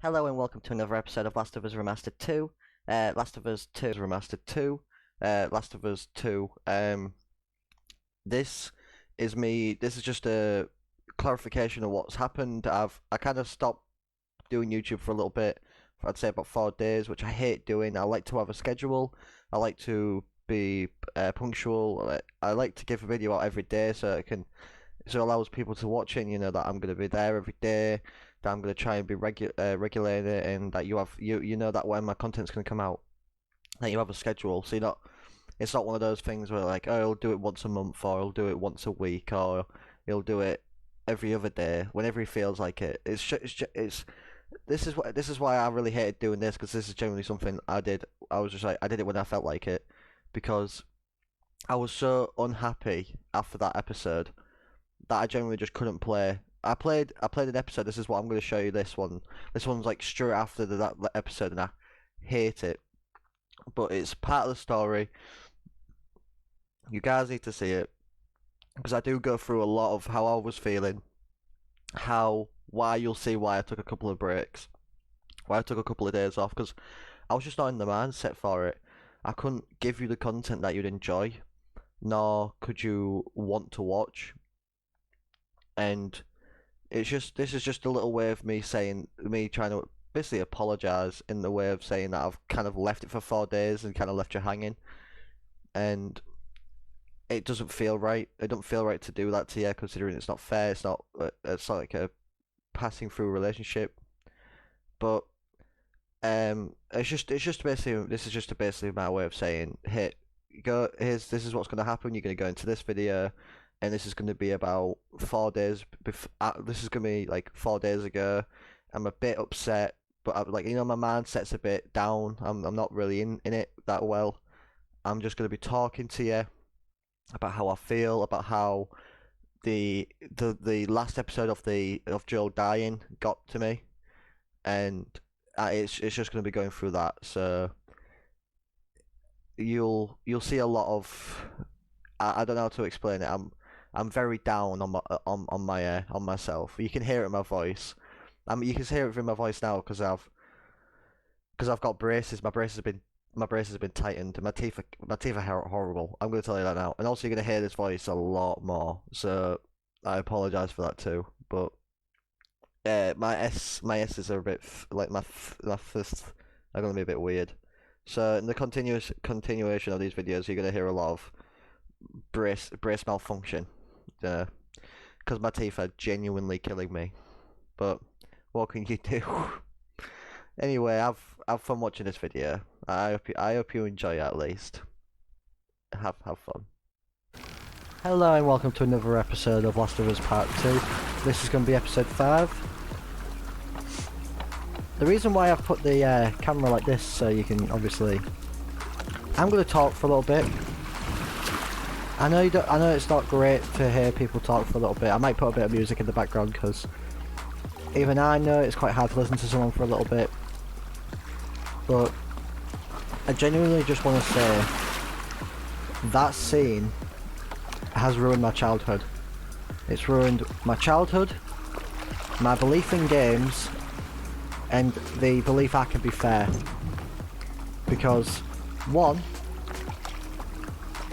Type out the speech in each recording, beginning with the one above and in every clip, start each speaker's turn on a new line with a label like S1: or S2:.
S1: Hello and welcome to another episode of Last of Us Remastered 2. Last of Us 2 Remastered 2. Last of Us 2. This this is just a clarification of what's happened. I kind of stopped doing YouTube for a little bit, I'd say about 4 days, which I hate doing. I like to have a schedule. I like to be punctual. I like to give a video out every day so it allows people to watch it, and you know that I'm going to be there every day, that I'm going to try and be regulated, and that you know that when my content's going to come out, that you have a schedule. So it's not one of those things where like, oh, he'll do it once a month, or he'll do it once a week, or he'll do it every other day whenever he feels like it. This is why I really hated doing this, because this is generally something I did. I was just like, I did it when I felt like it, because I was so unhappy after that episode that I generally just couldn't play. I played an episode. This is what I'm going to show you. This one's like straight after that episode, and I hate it. But it's part of the story. You guys need to see it, because I do go through a lot of how I was feeling, why you'll see why I took a couple of breaks, why I took a couple of days off, because I was just not in the mindset for it. I couldn't give you the content that you'd enjoy, nor could you want to watch. And this is just a little way of me trying to basically apologize, in the way of saying that I've kind of left it for 4 days and kind of left you hanging, and it doesn't feel right. It don't feel right to do that to you, considering it's not fair. It's not like a passing through relationship, but this is just basically my way of saying, hey, this is what's going to happen. You're going to go into this video, and this is going to be about 4 days this is going to be like 4 days ago. I'm a bit upset, but my mindset's a bit down. I'm not really in it that well. I'm just going to be talking to you about how I feel, about how the last episode of Joel dying got to me, and it's just going to be going through that. So you'll see a lot of, I don't know how to explain it. I'm very down on myself. You can hear it in my voice. You can hear it in my voice now, because I've got braces. My braces have been tightened, and my teeth are horrible. I'm going to tell you that now. And also, you're going to hear this voice a lot more. So I apologize for that too. But my S's are a bit like my fifth are going to be a bit weird. So in the continuation of these videos, you're going to hear a lot of brace malfunction, because my teeth are genuinely killing me. But what can you do? Anyway, have fun watching this video. I hope you enjoy it, at least. Have fun. Hello and welcome to another episode of Last of Us Part 2. This is going to be episode 5. The reason why I've put the camera like this, so you can obviously... I'm going to talk for a little bit. I know it's not great to hear people talk for a little bit. I might put a bit of music in the background, because even I know it's quite hard to listen to someone for a little bit. But I genuinely just want to say that scene has ruined my childhood. It's ruined my childhood, my belief in games, and the belief I can be fair. Because, one,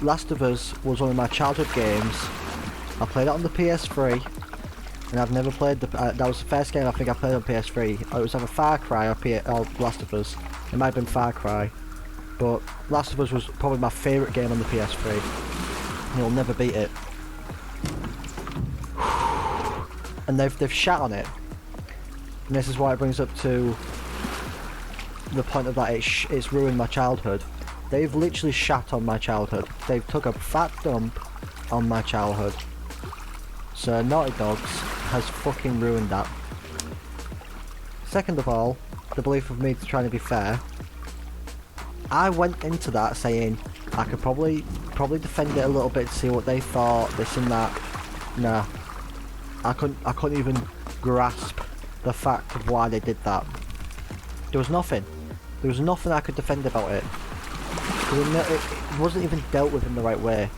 S1: Last of Us was one of my childhood games. I played it on the PS3, and I've never played that was the first game I think I played on PS3. It was either Far Cry or Last of Us. It might have been Far Cry, but Last of Us was probably my favourite game on the PS3. And you'll never beat it. And they've shat on it. And this is why it brings up to the point of that it's ruined my childhood. They've literally shat on my childhood. They've took a fat dump on my childhood. So Naughty Dogs has fucking ruined that. Second of all, the belief of me trying to be fair. I went into that saying I could probably defend it a little bit to see what they thought, this and that. Nah. I couldn't even grasp the fact of why they did that. There was nothing I could defend about it. It wasn't even dealt with in the right way.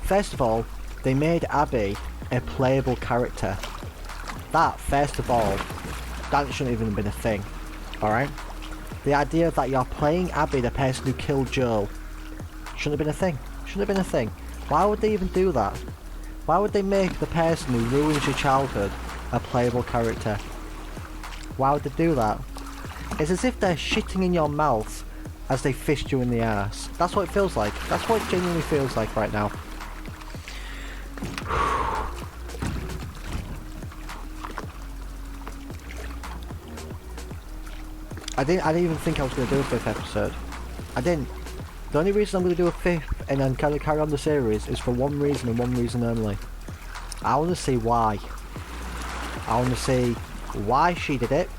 S1: First of all, they made Abby a playable character. That, first of all, that shouldn't even have been a thing. Alright? The idea that you're playing Abby, the person who killed Joel, shouldn't have been a thing. Shouldn't have been a thing. Why would they even do that? Why would they make the person who ruins your childhood a playable character? Why would they do that? It's as if they're shitting in your mouth as they fist you in the ass. That's what it feels like. That's what it genuinely feels like right now. I didn't even think I was going to do a 5th episode. I didn't. The only reason I'm going to do a 5th and then kind of carry on the series is for one reason and one reason only. I want to see why. I want to see why she did it.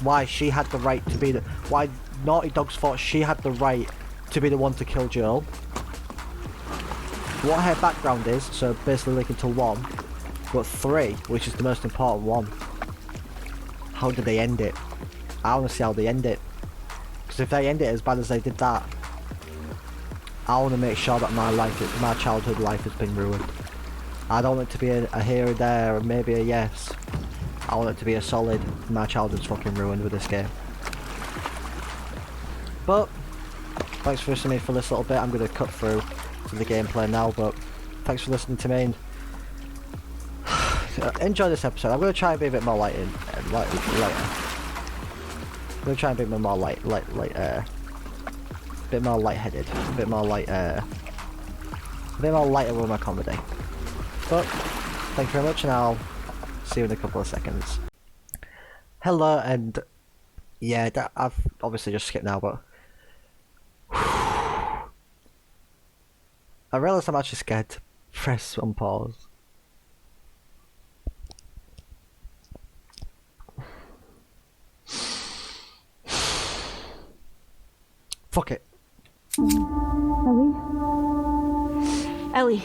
S1: Why she had the right to be the... Why Naughty Dogs thought she had the right to be the one to kill Joel. What her background is, so basically linking to 1. But 3, which is the most important one. How did they end it? I want to see how they end it. Because if they end it as bad as they did that, I want to make sure that my childhood life has been ruined. I don't want it to be a here or there or maybe a yes. I want it to be a solid, my childhood's fucking ruined with this game. But, thanks for listening for this little bit. I'm going to cut through to the gameplay now, but thanks for listening to me and enjoy this episode. I'm going to try and be a bit more lighter. I'm going to try and be a bit more bit more light-headed, a bit more lighter with my comedy. But, thank you very much and I'll see you in a couple of seconds. Hello, and yeah, I've obviously just skipped now, but I realise I'm actually scared to press on pause. Fuck it.
S2: Ellie.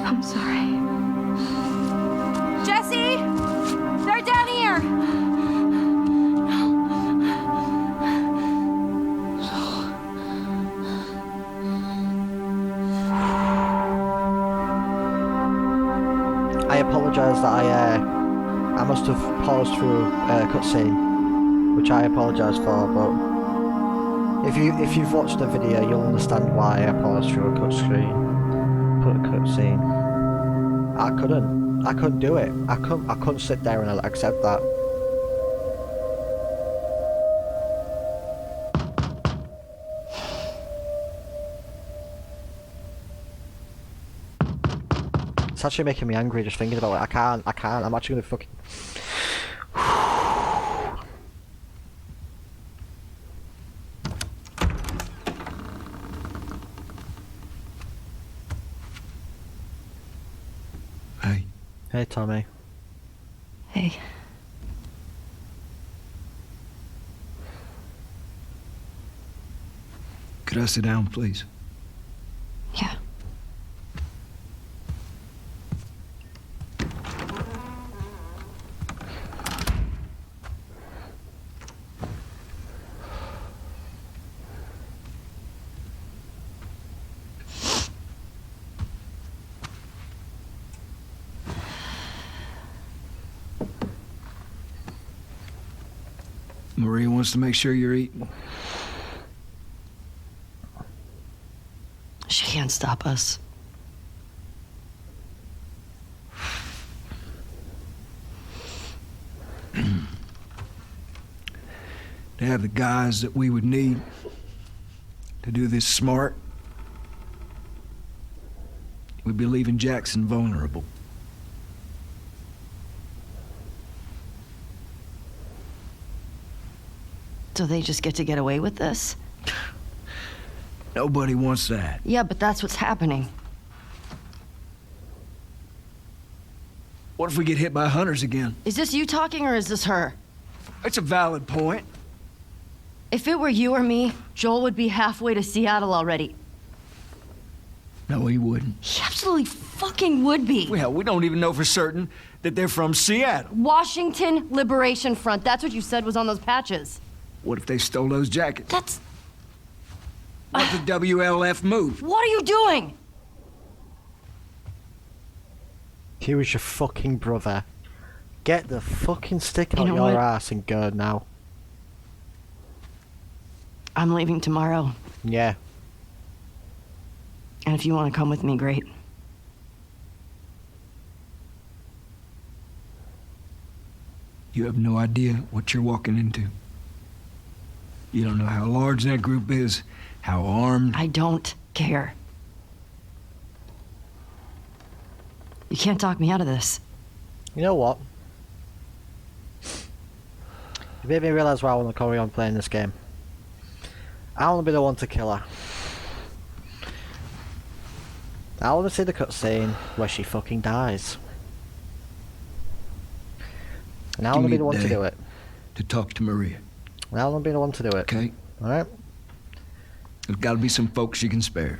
S2: I'm sorry. Jesse! They're down here!
S1: I apologise that I must have paused through a cutscene, which I apologise for, but if you've watched the video, you'll understand why I paused through a cutscene. I couldn't do it. I couldn't sit there and accept that. It's actually making me angry just thinking about it. I can't. I'm actually gonna fucking... Hey, Tommy.
S2: Hey.
S3: Could I sit down, please?
S2: Yeah.
S3: Maria wants to make sure you're eating.
S2: She can't stop us.
S3: To have the guys that we would need to do this smart, we'd be leaving Jackson vulnerable.
S2: So they just get to get away with this?
S3: Nobody wants that.
S2: Yeah, but that's what's happening.
S3: What if we get hit by hunters again?
S2: Is this you talking or is this her?
S3: That's a valid point.
S2: If it were you or me, Joel would be halfway to Seattle already.
S3: No, he wouldn't.
S2: He absolutely fucking would be.
S3: Well, we don't even know for certain that they're from Seattle.
S2: Washington Liberation Front. That's what you said was on those patches.
S3: What if they stole those jackets?
S2: That's...
S3: Let the WLF move.
S2: What are you doing?
S1: He was your fucking brother. Get the fucking stick
S2: You
S1: out
S2: know
S1: your
S2: what?
S1: ass and go now.
S2: I'm leaving tomorrow.
S1: Yeah.
S2: And if you want to come with me, great.
S3: You have no idea what you're walking into. You don't know how large that group is, how armed.
S2: I don't care. You can't talk me out of this.
S1: You know what? You made me realise why I want to carry on playing this game. I want to be the one to kill her. I want to see the cutscene where she fucking dies. And I want to be the one to do it.
S3: To talk to Maria,
S1: And I want to be the one to do it.
S3: okay?
S1: Alright?
S3: There's got to be some folks you can spare.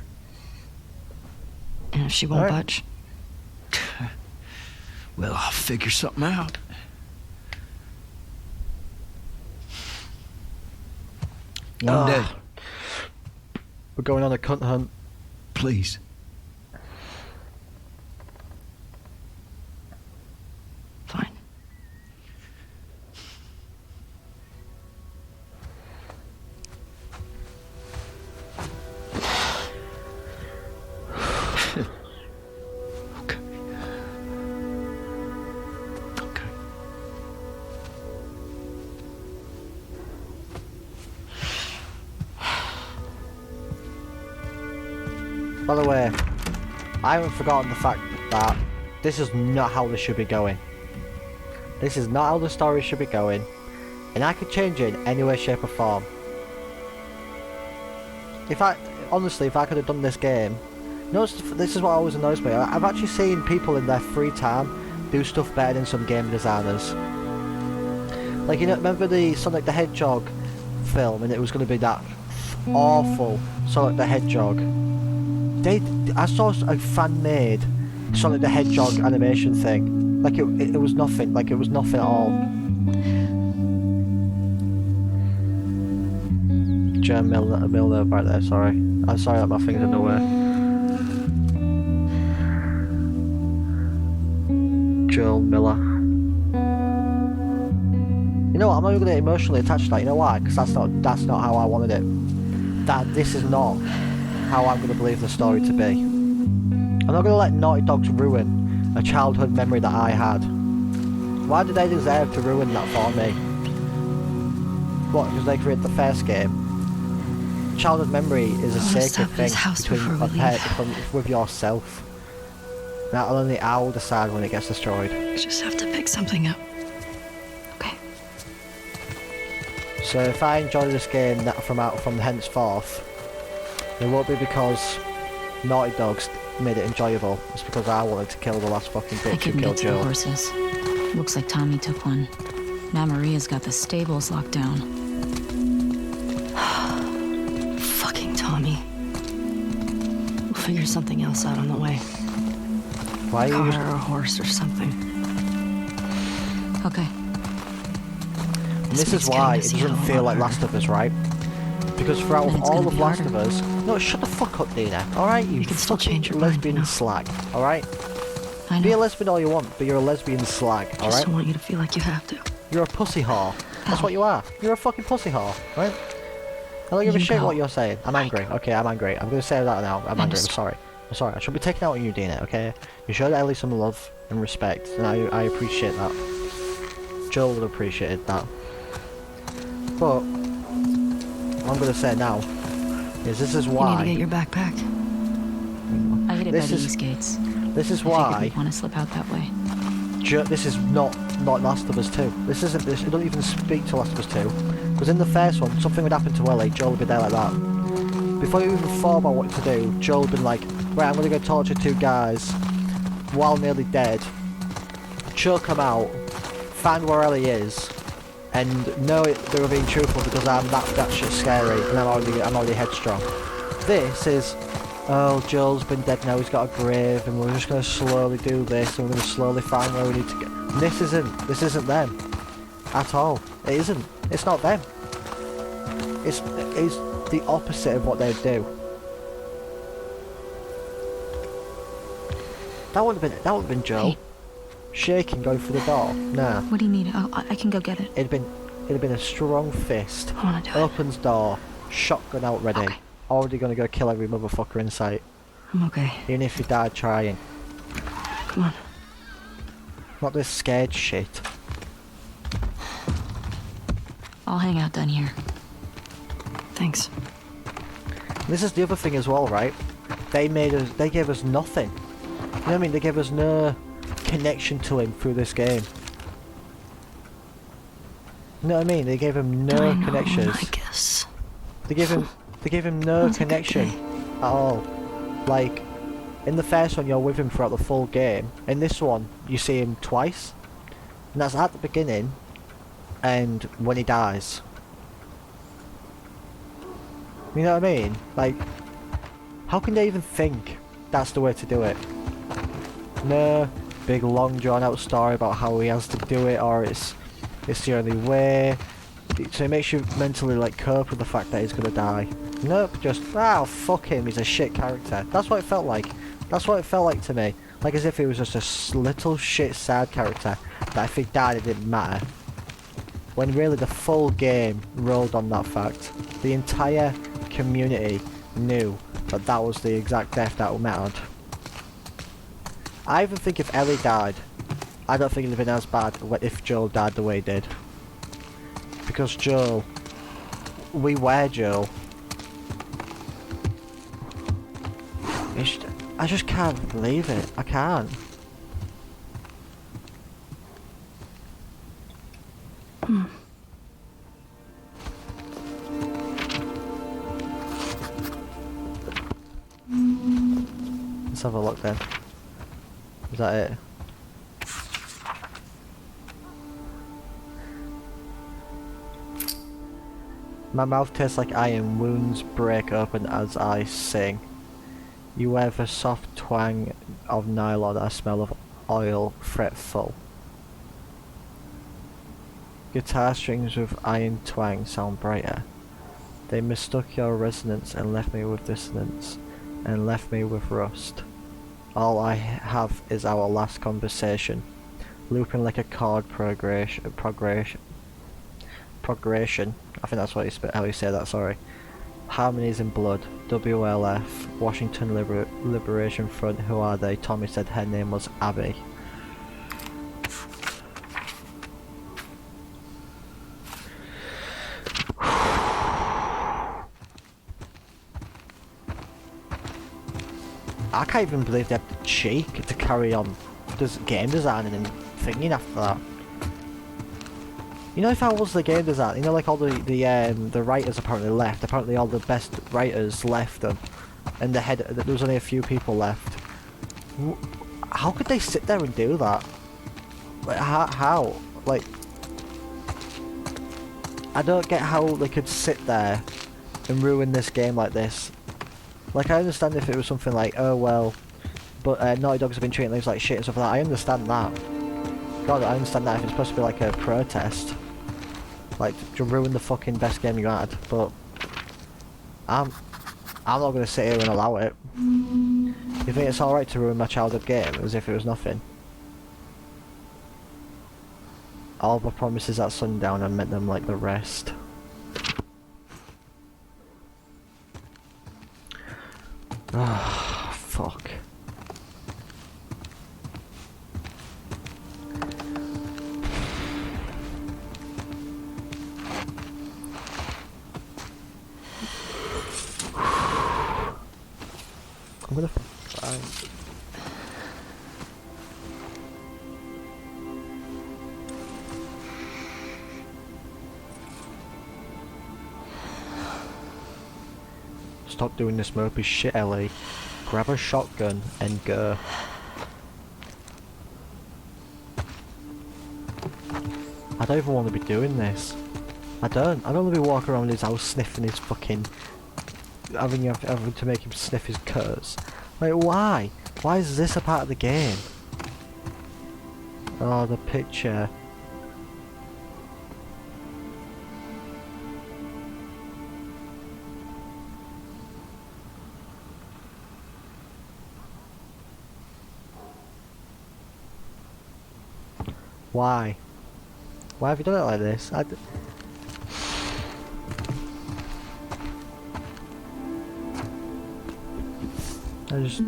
S2: And if she won't
S1: Alright.
S2: budge,
S3: Well, I'll figure something out. One day,
S1: We're going on a cunt hunt.
S3: please.
S2: fine.
S3: Okay. Okay.
S1: By the way, I haven't forgotten the fact that this is not how this should be going. This is not how the story should be going. And I could change it in any way, shape or form. Honestly, if I could have done this game, this is what always annoys me. I've actually seen people in their free time do stuff better than some game designers. Like, you know, remember the Sonic the Hedgehog film, and it was going to be that awful Sonic the Hedgehog. I saw a fan-made Sonic the Hedgehog animation thing. Like, it was nothing. Like, it was nothing at all. Jen Milner right there, sorry. I'm sorry that my finger's in the way. Joel Miller. You know what, I'm not even going to emotionally attach to that, you know why? Because that's not how I wanted it. This is not how I'm going to believe the story to be. I'm not going to let Naughty Dogs ruin a childhood memory that I had. Why did they deserve to ruin that for me? What, because they created the first game? Childhood memory is a sacred thing with yourself. Not only I will decide when it gets destroyed.
S2: You just have to pick something up. Okay.
S1: So if I enjoy this game from henceforth, it won't be because Naughty Dogs made it enjoyable. It's because I wanted to kill the last fucking
S4: I
S1: bitch who
S4: couldn't
S1: killed
S4: get to the
S1: Joel.
S4: horses. Looks like Tommy took one. Now Maria's got the stables locked down.
S2: Fucking Tommy. We'll figure something else out on the way.
S1: Why are you
S2: Car
S1: just...
S2: or a horse or something.
S4: Okay.
S1: This is
S2: makes
S1: why
S2: getting
S1: it
S2: to Seattle
S1: doesn't
S2: a
S1: feel
S2: lot
S1: like Last of Us, right? Because throughout
S2: And it's
S1: all
S2: gonna
S1: of
S2: be
S1: Last
S2: harder.
S1: of Us... No, shut the fuck up, Dina. Alright, you
S2: can still
S1: fucking
S2: change your mind,
S1: lesbian
S2: you know.
S1: slag. Alright?
S4: I
S1: Be a
S4: know.
S1: lesbian all you want, but you're a lesbian slag,
S2: I just
S1: alright?
S2: don't want you to feel like you have to.
S1: You're a pussy whore. That's what you are. You're a fucking pussy whore, right? I don't give a
S2: You
S1: shit
S2: go.
S1: what you're saying. I'm angry. Okay, I'm angry. I'm gonna say that now. I'm angry. I'm
S2: Understood.
S1: sorry. I'm sorry. I should be taking out on you, Dina, okay? You showed Ellie some love and respect, and I appreciate that. Joel would have appreciated that. But, what I'm gonna say now is this is
S2: You need
S1: why...
S2: to get your backpack.
S4: I hit it by
S1: This
S4: the
S1: is-
S4: east gates.
S1: This is
S4: I figured
S1: why...
S4: we'd want to slip out that way.
S1: This is not Last of Us 2. This isn't this. It don't even speak to Last of Us 2. Because in the first one, something would happen to Ellie, Joel would be there like that. Before you even thought about what to do, Joel would be like, right, I'm gonna go torture two guys while nearly dead, choke them out, find where Ellie is, and know they were being truthful because I'm that shit scary and I'm already headstrong. This is, oh, Joel's been dead now, he's got a grave, and we're just going to slowly do this, and we're going to slowly find where we need to go. And this isn't them. At all. It isn't. It's not them. It's the opposite of what they do. That would have been Joel.
S4: Hey.
S1: shaking going through the door. Nah.
S4: What do you need? I can go get it.
S1: It'd been a strong fist.
S4: I wanna do it.
S1: Opens door, shotgun out ready.
S4: Okay.
S1: Already gonna go kill every motherfucker in sight.
S4: I'm okay.
S1: Even if you died trying.
S4: Come on.
S1: Not this scared shit.
S4: I'll hang out down here. Thanks.
S1: This is the other thing as well, right? They gave us nothing. You know what I mean? They gave us no connection to him through this game. You know what I mean? They gave him no connections.
S4: I guess.
S1: They gave him no
S4: That's a good
S1: connection
S4: day.
S1: at all. Like, in the first one you're with him throughout the full game. In this one, you see him twice. And that's at the beginning and when he dies. You know what I mean? Like, how can they even think that's the way to do it? No big long drawn out story about how he has to do it or it's the only way. So it makes you mentally like cope with the fact that he's gonna die. Nope, just fuck him, he's a shit character. That's what it felt like. That's what it felt like to me. Like as if he was just a little shit sad character that if he died it didn't matter. When really the full game rolled on that fact. The entire community knew that that was the exact death that mattered. I even think if Ellie died, I don't think it would have been as bad if Joel died the way he did. Because Joel, we were Joel. I just can't believe it. I can't. Let's have a look then. Is that it? My mouth tastes like iron, wounds break open as I sing. You have a soft twang of nylon, a smell of oil, fretful. Guitar strings with iron twang sound brighter. They mistook your resonance and left me with dissonance, and left me with rust. All I have is our last conversation, looping like a chord progression. I think that's what how you say that, sorry. Harmonies in blood. WLF. Washington Liberation Front. Who are they? Tommy said her name was Abby. I can't even believe they had the cheek to carry on game designing and thinking after that. You know, if I was the game designer, you know, like all the writers apparently left. Apparently, all the best writers left them, and there was only a few people left. How could they sit there and do that? Like, how? Like, I don't get how they could sit there and ruin this game like this. Like, I understand if it was something like, oh well, but Naughty Dogs have been treating things like shit and stuff like that. I understand that. God, I understand that if it's supposed to be like a protest. Like, to ruin the fucking best game you had, but I'm not gonna sit here and allow it. You think it's alright to ruin my childhood game as if it was nothing? All the promises at sundown, I meant them like the rest. Ah, fuck. I'm gonna find. Stop doing this mopey shit, Ellie. Grab a shotgun and go. I don't even want to be doing this. I don't want to be walking around his house sniffing his fucking... having to make him sniff his curse. Like, why? Why is this a part of the game? Oh, the picture. Why? Why have you done it like this? I just...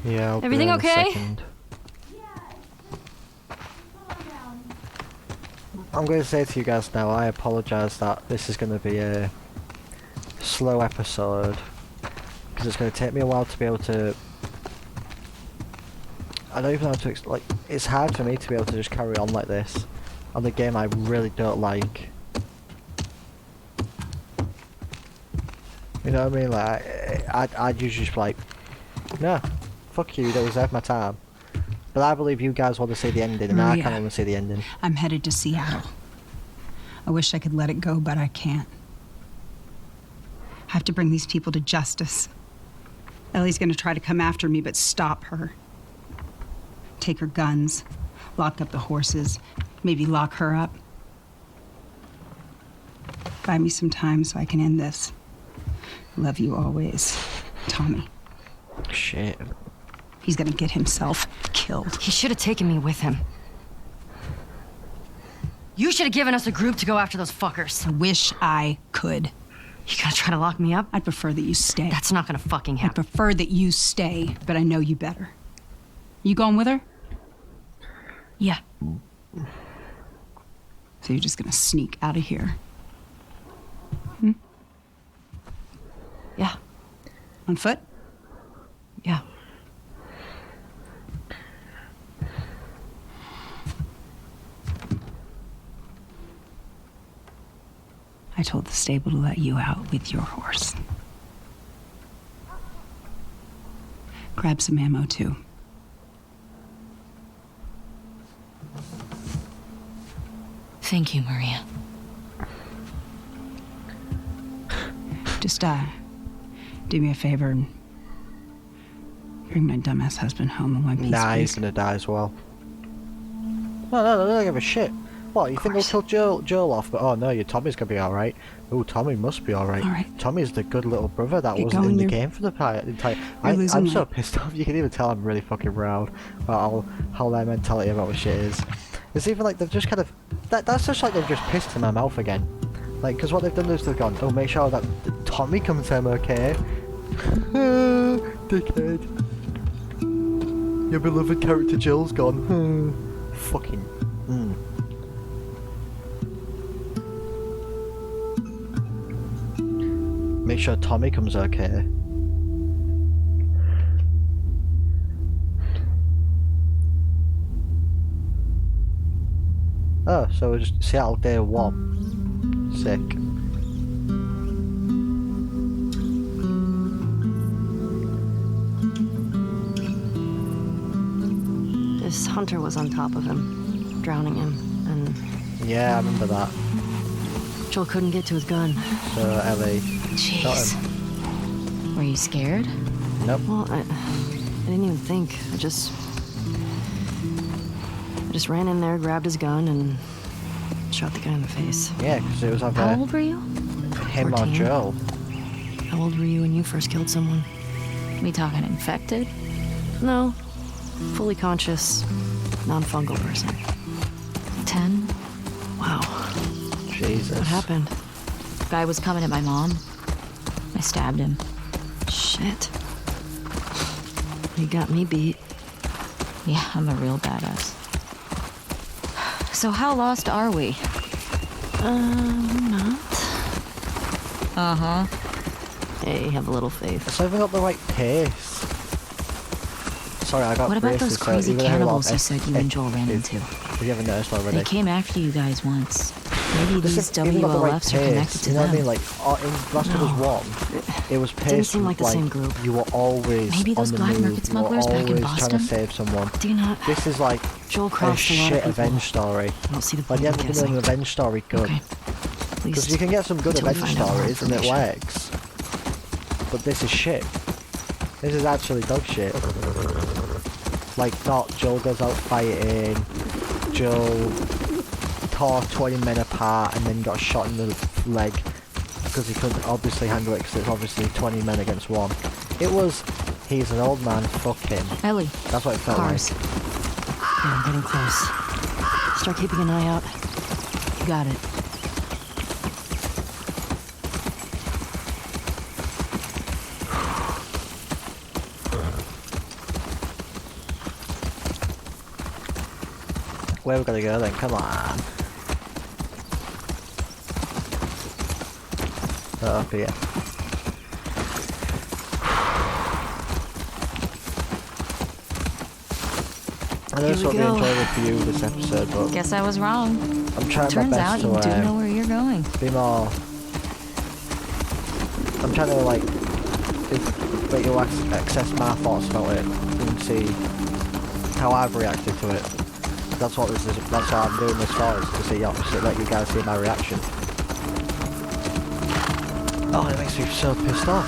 S1: Yeah, I'll be
S2: Everything
S1: there in a
S2: okay?
S1: second. I'm going to say to you guys now, I apologise that this is going to be a slow episode, because it's going to take me a while to be able to... I don't even know how to like, it's hard for me to be able to just carry on like this on the game I really don't like. You know what I mean? Like, I'd usually just be like, no, fuck you, that was worth my time. But I believe you guys want to see the ending, and I
S5: Maria.
S1: can't want to see the ending.
S5: I'm headed to Seattle. I wish I could let it go, but I can't. I have to bring these people to justice. Ellie's gonna try to come after me, but stop her. Take her guns, lock up the horses, maybe lock her up. Buy me some time so I can end this. Love you always, Tommy.
S1: Shit.
S5: He's gonna get himself killed.
S2: He should have taken me with him. You should have given us a group to go after those fuckers.
S5: I wish I could.
S2: You gonna try to lock me up?
S5: I'd prefer that you stay.
S2: That's not gonna fucking
S5: I
S2: happen.
S5: prefer that you stay, but I know you better. You going with her?
S2: Yeah.
S5: So you're just gonna sneak out of here?
S2: Yeah.
S5: On foot?
S2: Yeah.
S5: I told the stable to let you out with your horse. Grab some ammo, too.
S2: Thank you, Maria.
S5: Just, do me a favor and bring my dumbass husband home in one piece,
S1: Nah, he's
S5: please.
S1: gonna die as well. No, I don't give a shit. What, you think they'll kill Joel off? But oh no, your Tommy's gonna be alright. Oh, Tommy must be alright.
S5: Alright.
S1: Tommy's the good little brother that
S5: Get
S1: wasn't
S5: going,
S1: in the
S5: you're-
S1: game for the entire...
S5: you're losing
S1: I'm so
S5: light.
S1: pissed off. You can even tell I'm really fucking proud about how their mentality about what shit is. It's even like they've just kind of... That's just like they've just pissed in my mouth again. Like, because what they've done is they've gone, oh, make sure that Tommy comes home okay. Dickhead. Your beloved character Jill's gone. Fucking... Make sure Tommy comes okay. Oh, so we're just Seattle day 1. Sick.
S2: This hunter was on top of him, drowning him, and
S1: Yeah, I remember that.
S2: Joel couldn't get to his gun.
S1: So Ellie shot
S4: Jeez.
S1: him.
S4: Were you scared?
S1: Nope.
S2: Well, I didn't even think. I just ran in there, grabbed his gun, and shot the guy in the face.
S1: Yeah, because it was
S4: How
S1: either
S4: old were you?
S1: him or
S2: 14.
S1: Joel.
S2: How old were you when you first killed someone?
S4: We talking infected?
S2: No. Fully conscious, non-fungal person.
S4: 10?
S2: Wow.
S1: Jesus.
S2: What happened?
S4: Guy was coming at my mom. I stabbed him.
S2: Shit. You got me beat.
S4: Yeah, I'm a real badass. So how lost are we?
S2: Not.
S4: Uh-huh.
S2: Hey, have a little faith.
S1: It's not even got the right pace. Sorry, I got
S4: What about
S1: braces,
S4: those
S1: so
S4: crazy
S1: even though a lot
S4: cannibals
S1: of
S4: you said you and Joel ran into?
S1: If you haven't noticed already.
S4: They came after you guys once. Maybe
S1: This
S4: these
S1: is even not the right
S4: WLFs are connected
S1: pace.
S4: to
S1: You know what I
S4: them.
S1: mean? Like in Last of Us 1, it was paced
S4: Didn't seem like the same group.
S1: you were always
S4: Maybe those
S1: on the
S4: black
S1: move.
S4: market
S1: You were
S4: smugglers back in
S1: always trying to
S4: Boston?
S1: save someone.
S4: Do you not?
S1: This is like
S4: Joel
S1: a
S4: crossed a lot
S1: shit
S4: of people.
S1: revenge story.
S4: I don't see the
S1: By
S4: point
S1: the
S4: in
S1: end of
S4: guessing.
S1: an revenge story, good.
S4: Okay. At
S1: Because
S4: least
S1: you can get some good
S4: until we
S1: revenge
S4: find out more
S1: stories and it
S4: information.
S1: works. But this is shit. This is actually dog shit. Like, not Joel goes out fighting, Joel tore 20 men apart and then got shot in the leg because he couldn't obviously handle it because it's obviously 20 men against one. It was, he's an old man, fuck him.
S4: Ellie,
S1: That's what it felt
S4: cars.
S1: like.
S4: Yeah, I'm getting close. Start keeping an eye out. You got it.
S1: Where we gotta go then? Come on. Oh, okay, yeah. I know
S4: Here
S1: it's
S4: we
S1: what we
S4: go.
S1: enjoy with you this episode, but
S4: Guess I was wrong.
S1: I'm trying my
S4: Turns
S1: best
S4: out
S1: to
S4: you do know where you're going.
S1: be more. I'm trying to like let you access my thoughts about it and see how I've reacted to it. That's what this is. That's what I'm doing this for, is to see opposite, let you guys see my reaction. Oh, it makes me so pissed off.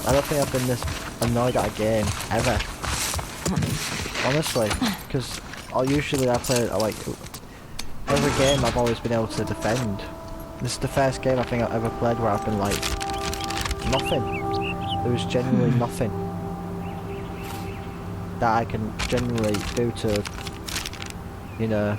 S1: I don't think I've been this annoyed at a game ever. Honestly, because usually I play like every game I've always been able to defend. This is the first game I think I've ever played where I've been like nothing. There was genuinely nothing that I can genuinely do to, you know,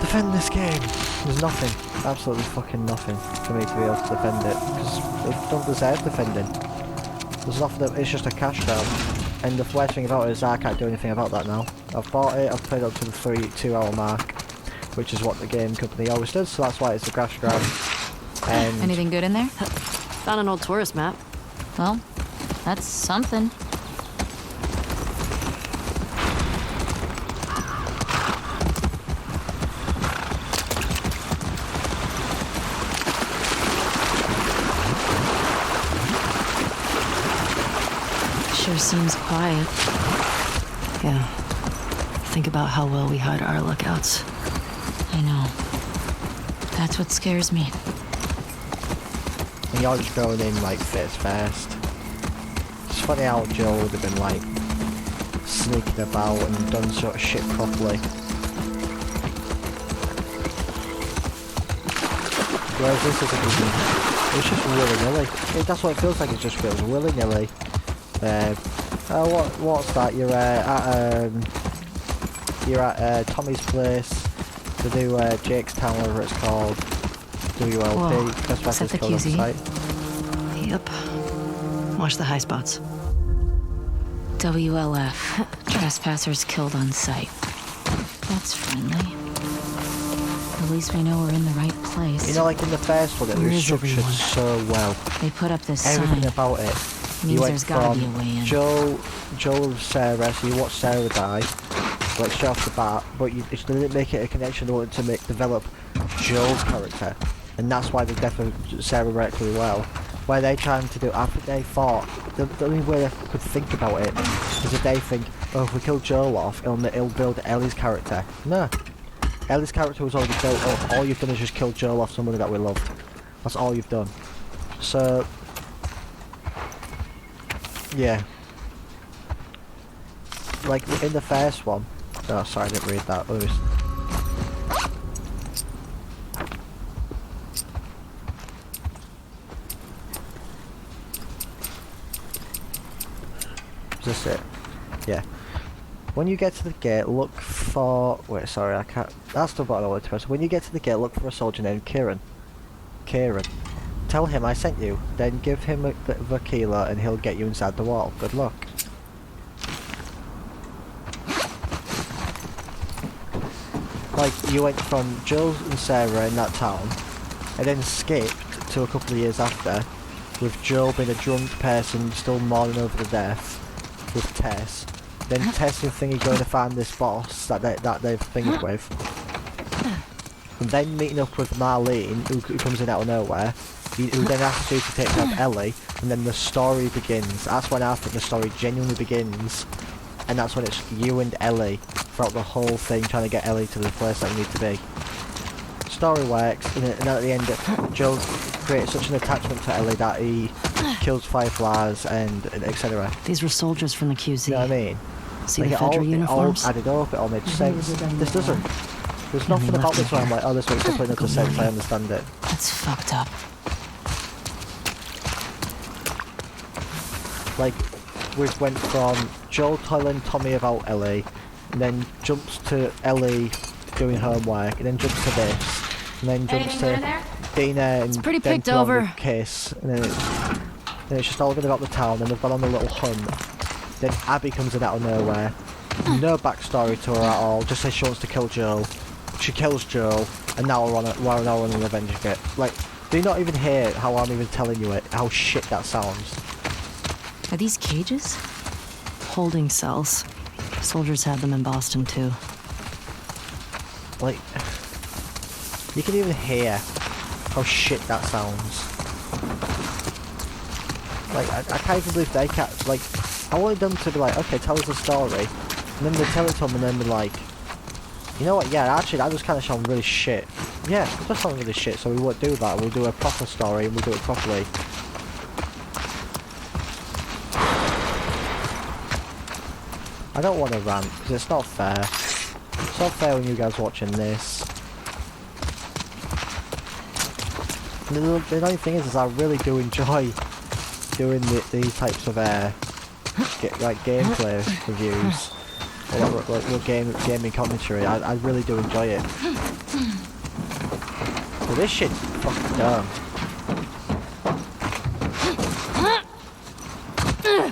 S1: defend this game. There's nothing, absolutely fucking nothing for me to be able to defend it, because it don't deserve defending. There's nothing, it's just a cash grab. And the worst thing about it is I can't do anything about that now. I've bought it, I've played up to the 2 hour mark, which is what the game company always does, so that's why it's a cash grab. And
S2: Anything good in there?
S4: Found an old tourist map.
S2: Well, that's something.
S4: Sure seems quiet. Yeah. Think about how well we hide our lookouts.
S2: I know. That's what scares me.
S1: and you're just going in like face first. It's funny how Joe would have been like sneaking about and done sort of shit properly. Whereas this isn't even, it's just willy-nilly. That's what it feels like, it just feels willy-nilly. What's that? You're at Tommy's place to do Jake's Town, whatever it's called. WLP,
S4: Whoa,
S1: that's what
S4: set
S1: it's
S4: the
S1: called on
S4: QZ.
S1: site.
S4: Yep. Watch the high spots.
S2: WLF. Trespassers killed on sight. That's friendly. At least we know we're in the right place.
S1: You know, like in the first one, it
S2: Where
S1: was
S2: is
S1: structured
S2: everyone?
S1: so well.
S2: They put up this
S1: Everything
S2: sign.
S1: about it.
S2: Means
S1: You went
S2: there's gotta be a
S1: from
S2: way in.
S1: Joel and Sarah, so you watch Sarah die, like straight off the bat, but you didn't make it a connection. They wanted to develop Joel's character, and that's why they definitely Sarah worked really well. Where they trying to do, I think they thought the only way they could think about it is if they think, oh, if we kill Joel off, it'll build Ellie's character. No, Ellie's character was already built up. All you've done is just kill Joel off, somebody that we loved. That's all you've done. So. Yeah. Like in the first one. Oh, sorry, I didn't read that. Let me Is this it? Yeah. When you get to the gate, look for. Wait, sorry, I can't. That's the bottom I wanted to press. When you get to the gate, look for a soldier named Kieran. Kieran. Tell him I sent you, then give him the keyla and he'll get you inside the wall. Good luck. Like, you went from Joel and Sarah in that town, and then skipped to a couple of years after, with Joel being a drunk person still mourning over the death, with Tess, then Tess and Thingy going to find this boss that they've thingied with, and then meeting up with Marlene, who comes in out of nowhere, who then asks you to take care of Ellie, and then the story begins. That's when I think the story genuinely begins, and that's when it's you and Ellie throughout the whole thing trying to get Ellie to the place that you need to be. Story works, and at the end, Joe creates such an attachment to Ellie that he kills fireflies and etc.
S4: These were soldiers from the QZ.
S1: You know what I mean?
S4: See
S1: Like
S4: the federal uniforms?
S1: It all added up, it all made sense. This doesn't. There's nothing
S4: left
S1: about
S4: it
S1: this where I'm
S4: here.
S1: like, oh, this makes completely no sense, I understand it.
S4: That's fucked up.
S1: Like, we went from Joel telling Tommy about Ellie, and then jumps to Ellie doing homework, and then jumps to this, and then jumps to Dina and
S4: pretty
S1: them
S4: picked
S1: two on the
S4: over.
S1: kiss, and then it's just all good about the town, and they've gone on a little hunt. Then Abby comes in out of nowhere, no backstory to her at all, just says she wants to kill Joel. She kills Joel, and now we're on an revenge bit. Like, do you not even hear how I'm even telling you it, how shit that sounds?
S2: Are these cages?
S4: Holding cells. Soldiers had them in Boston too.
S1: Like, you can even hear how shit that sounds. Like, I can't even believe they can't, like, I wanted them to be like, okay, tell us a story, and then they tell it to them and then be like, you know what, yeah, actually that just kind of sounds really shit. Yeah, it does sound really shit, so we won't do that, we'll do a proper story and we'll do it properly. I don't want to rant, because it's not fair. It's not fair when you guys are watching this. The only thing is I really do enjoy doing these types of like gameplay reviews, or like gaming commentary. I really do enjoy it. But this shit's fucking dumb.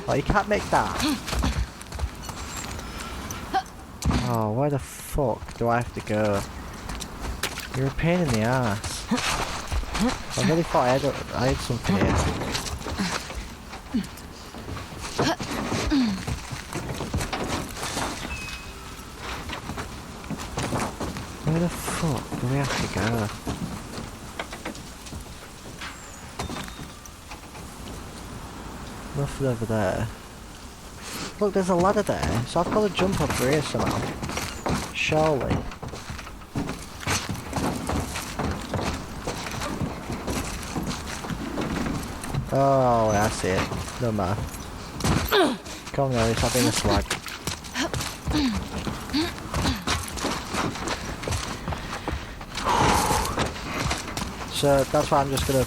S1: Like, you can't make that. Oh, where the fuck do I have to go? You're a pain in the ass. I really thought I had something here. Where the fuck do we have to go? Nothing over there. Look, there's a ladder there, so I've got to jump up here somehow. Surely. Oh, I see it. No matter. Come on, stop being a slag. So that's why I'm just gonna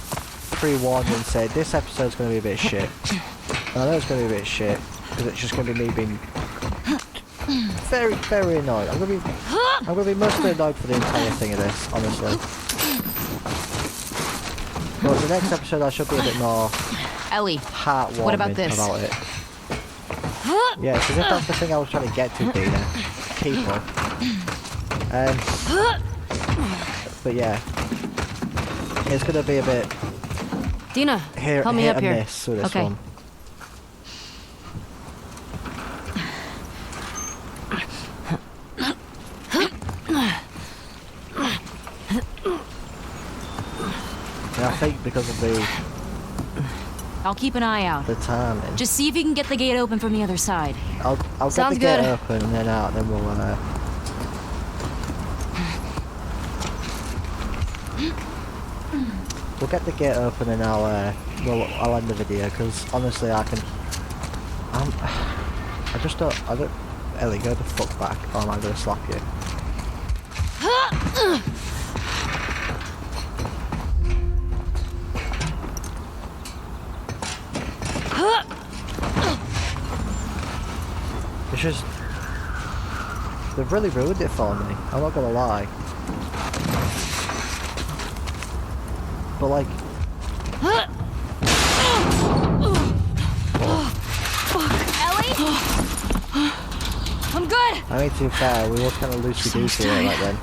S1: pre-warn you and say this episode's gonna be a bit shit. And I know it's gonna be a bit shit because it's just gonna be me being very, very annoyed. I'm gonna be mostly annoyed for the entire thing of this, honestly. But the next episode I should be a bit more
S2: Ellie,
S1: heartwarming
S2: what about this?
S1: about it. Yeah, because if that's the thing I was trying to get to, Dina. People. But yeah. It's gonna be a bit
S4: Dina, help me
S1: hit
S4: up
S1: and
S4: here.
S1: miss with this
S4: Okay.
S1: one. And I think because of
S2: I'll keep an eye out.
S1: the timing,
S2: Just see if you can get the gate open from the other side.
S1: I'll get the
S4: Sounds
S1: gate
S4: good.
S1: open and then out, then we'll get the gate open and I'll end the video because honestly I don't. Ellie, go the fuck back, or am I gonna slap you? It's just they've really ruined it for me. I'm not gonna lie. But like,
S2: Ellie? I'm good!
S1: I mean, to be fair, we were kind of loosey-goosey right then.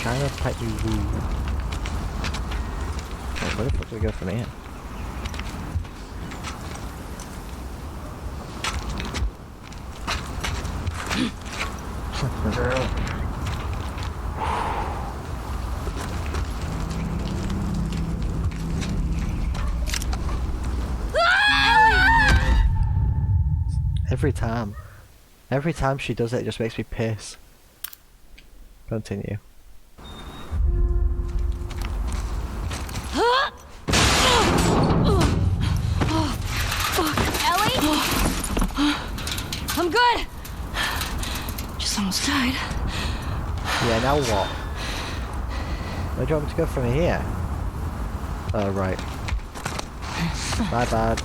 S1: Kind of tightly woo. Wait, where the fuck do we go from here? Every time she does it, it just makes me piss. Continue.
S2: Ellie? I'm good. Just almost died.
S1: Yeah, now what? Where do you want me to go from here? Oh, right. My bad.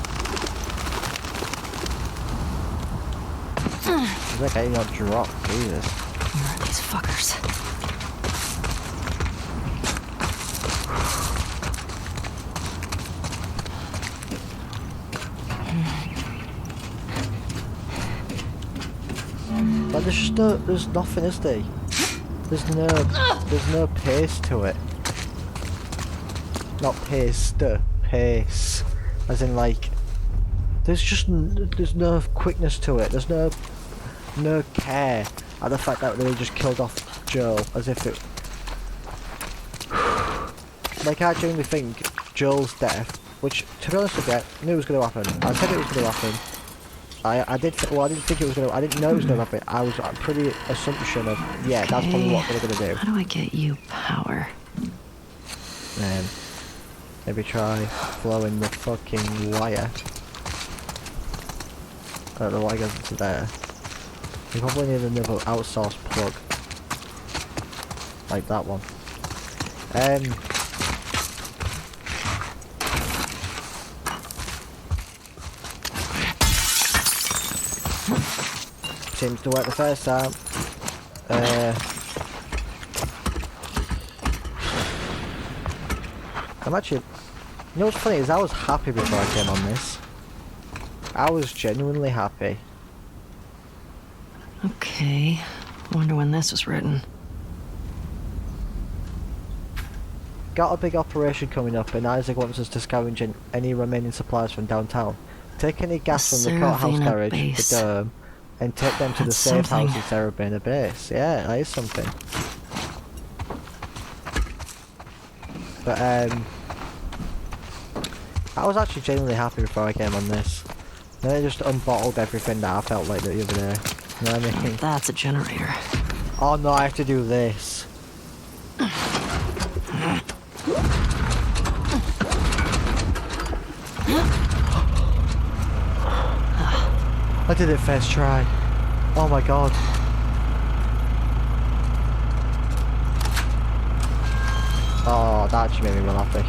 S1: It's like I got dropped, Jesus.
S4: Where are these fuckers?
S1: But there's nothing, is there? There's no pace to it. Not pace, pace. As in like, there's no quickness to it. There's no care at the fact that they just killed off Joel as if it. Like I genuinely think Joel's death, which to be honest with you, I knew it was going to happen. I said it was going to happen. I didn't think it was going to. I didn't know it was going to happen. I was pretty assumption of yeah, that's probably what they're going to do.
S4: How do I get you power?
S1: Maybe try flowing the fucking wire. The wire goes into there. You probably need another outsourced plug. Like that one. Seems to work the first time. I'm actually... You know what's funny is I was happy before I came on this. I was genuinely happy.
S4: Okay. Wonder when this was written.
S1: Got a big operation coming up and Isaac wants us to scavenge any remaining supplies from downtown. Take any gas from the courthouse
S4: Saravana
S1: garage,
S4: base.
S1: the dome, and take them to
S4: That's
S1: the safe
S4: something.
S1: house in Saravana base. Yeah, that is something. But I was actually genuinely happy before I came on this. Then I just unbottled everything that I felt like the other day. You know what I mean?
S4: That's a generator.
S1: Oh no, I have to do this. I did it first try. Oh my god. Oh, that actually made me real happy.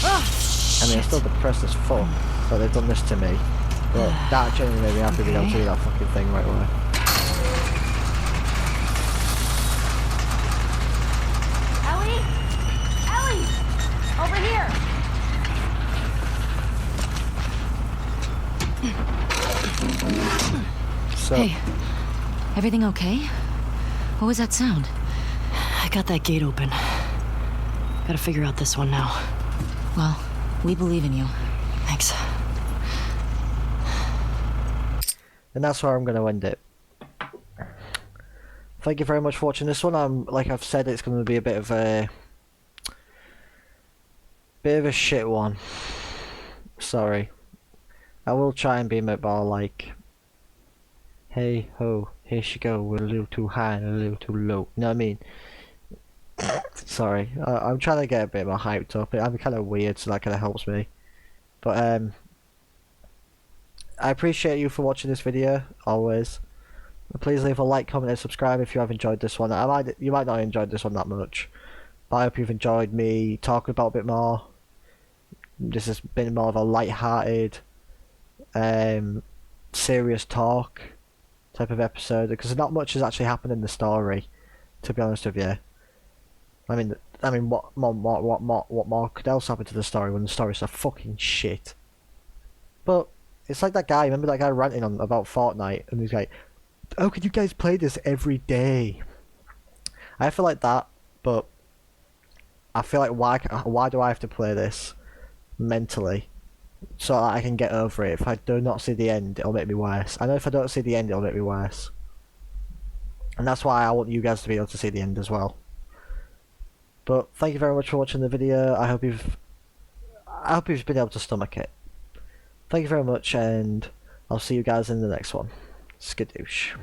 S1: I mean, I'm still depressed as fuck, but they've done this to me. But that genuinely made me happy being able to do that fucking thing right away.
S2: Ellie? Ellie! Over here!
S1: So,
S2: Hey, everything okay? What was that sound?
S4: I got that gate open. Gotta figure out this one now.
S2: Well, we believe in you.
S4: Thanks.
S1: and that's where I'm going to end it. Thank you very much for watching this one. Like I've said, it's going to be a bit of a shit one. Sorry. I will try and be a bit more like, hey ho, here she go. We're a little too high and a little too low. You know what I mean? Sorry, I'm trying to get a bit more hyped up. I'm kind of weird, so that kind of helps me. But I appreciate you for watching this video always. Please leave a like, comment, and subscribe if you have enjoyed this one. You might not have enjoyed this one that much, but I hope you've enjoyed me talking about it a bit more. This has been more of a light-hearted, serious talk type of episode because not much has actually happened in the story, to be honest with you. I mean, what more could else happen to the story when the story's so fucking shit? But it's like that guy. Remember that guy ranting on about Fortnite, and he's like, "How could you guys play this every day?" I feel like that, but I feel like why do I have to play this mentally so that I can get over it? If I do not see the end, it'll make me worse. I know if I don't see the end, it'll make me worse. and that's why I want you guys to be able to see the end as well. But thank you very much for watching the video. I hope you've been able to stomach it. Thank you very much, and I'll see you guys in the next one. Skadoosh.